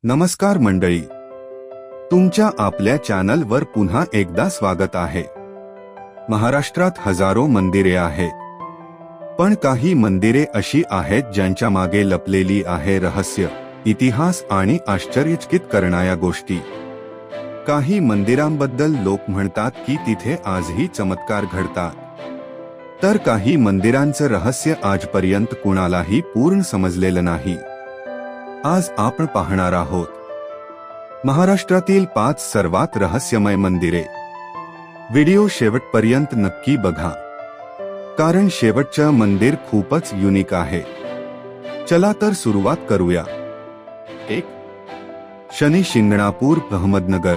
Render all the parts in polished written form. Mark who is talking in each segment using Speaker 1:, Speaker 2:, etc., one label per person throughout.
Speaker 1: नमस्कार मंडळी, तुमच्या आपल्या चॅनलवर पुन्हा एकदा स्वागत आहे। महाराष्ट्रात हजारो मंदिरे आहेत, पण काही मंदिरे अशी आहेत ज्यांच्या मागे लपलेली आहे रहस्य, इतिहास आणि आश्चर्यचकित करणाऱ्या गोष्टी। काही मंदिरांबद्दल लोक म्हणतात की तिथे आजही चमत्कार घडतात, तर काही मंदिरांचं रहस्य आजपर्यंत कुणालाही पूर्ण समजलेलं नाही। आज आपण पाहणार आहोत महाराष्ट्रातील 5 सर्वात रहस्यमय मंदिरे। व्हिडिओ शेवटपर्यंत नक्की बघा, कारण शेवटचं मंदिर खूपच युनिक आहे। चला तर सुरुवात करूया। 1. शनी शिंगणापूर, अहमदनगर।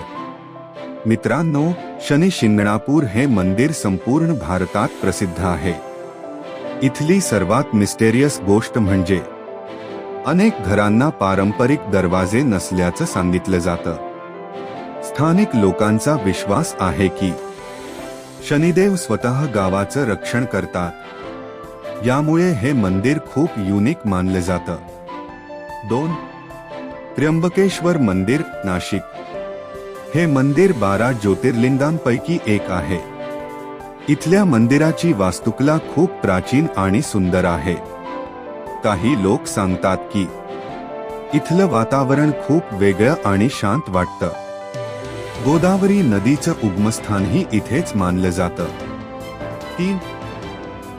Speaker 1: मित्रांनो, शनी शिंगणापूर हे मंदिर संपूर्ण भारतात प्रसिद्ध आहे। इथली सर्वात मिस्टेरियस गोष्ट म्हणजे अनेक घरांना पारंपरिक दरवाजे नसल्याचं सांगितलं जातं। स्थानिक लोकांचा विश्वास आहे की शनिदेव स्वतः गावाचं रक्षण करतात, यामुळे हे मंदिर खूप युनिक मानलं जातं। 2. त्र्यंबकेश्वर मंदिर, नाशिक। हे मंदिर 12 ज्योतिर्लिंगांपैकी एक आहे। इथल्या मंदिराची वास्तुकला खूप प्राचीन आणि सुंदर आहे। काही लोक सांगतात की इथलं वातावरण खूप वेगळं आणि शांत वाटतं। गोदावरी नदीचं उगमस्थानही इथेच मानलं जातं। 3.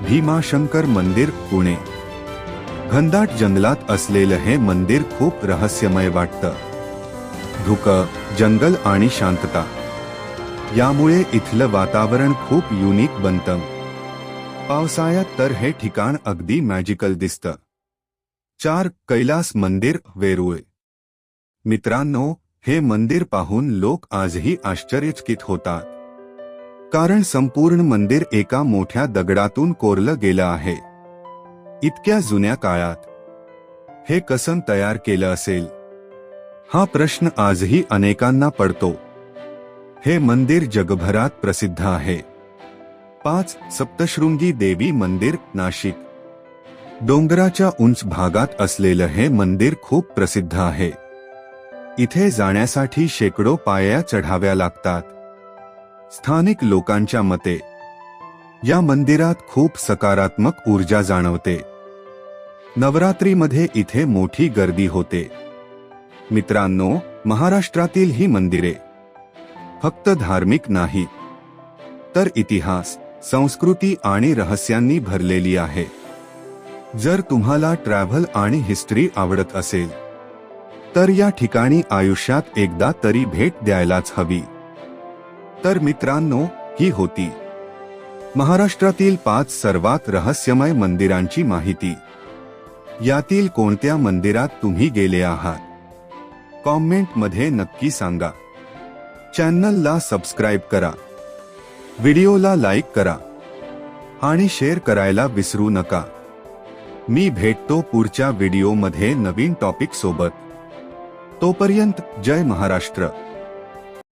Speaker 1: भीमाशंकर मंदिर, पुणे। घनदाट जंगलात असलेलं हे मंदिर खूप रहस्यमय वाटतं। धुकं, जंगल आणि शांतता यामुळे इथलं वातावरण खूप युनिक बनतं। पावसाळ्यात तर हे ठिकाण अगदी मॅजिकल दिसतं। 4. कैलास मंदिर, वेरूळ। मित्रांनो, हे मंदिर पाहून लोक आजही आश्चर्यचकित होतात, कारण संपूर्ण मंदिर एका मोठ्या दगडातून कोरलं गेलं आहे। इतक्या जुन्या काळात हे कसं तयार केलं असेल, हा प्रश्न आजही अनेकांना पडतो। हे मंदिर जगभरात प्रसिद्ध आहे। 5. सप्तशृंगी देवी मंदिर, नाशिक। डोंगराच्या उंच भागात असलेलं हे मंदिर खूप प्रसिद्ध आहे। इथे जाण्यासाठी शेकडो पायऱ्या चढाव्या लागतात। स्थानिक लोकांच्या मते या मंदिरात खूप सकारात्मक ऊर्जा जाणवते। नवरात्रीमध्ये इथे मोठी गर्दी होते। मित्रांनो, महाराष्ट्रातील ही मंदिरे फक्त धार्मिक नाहीत, तर इतिहास, संस्कृती आणि रहस्यांनी भरलेली आहे। जर तुम्हाला ट्रॅव्हल आणि हिस्ट्री आवडत असेल, तर या ठिकाणी आयुष्यात एकदा तरी भेट द्यायलाच हवी। तर मित्रांनो, ही होती महाराष्ट्रातील 5 सर्वात रहस्यमय मंदिरांची माहिती। यातील कोणत्या मंदिरात तुम्ही गेले आहात? कॉमेंटमध्ये नक्की सांगा। चॅनलला सबस्क्राईब करा, व्हिडिओला लाईक करा आणि शेअर करायला विसरू नका। मी भेटतो पुढच्या व्हिडिओमध्ये नवीन टॉपिक सोबत। तोपर्यंत जय महाराष्ट्र।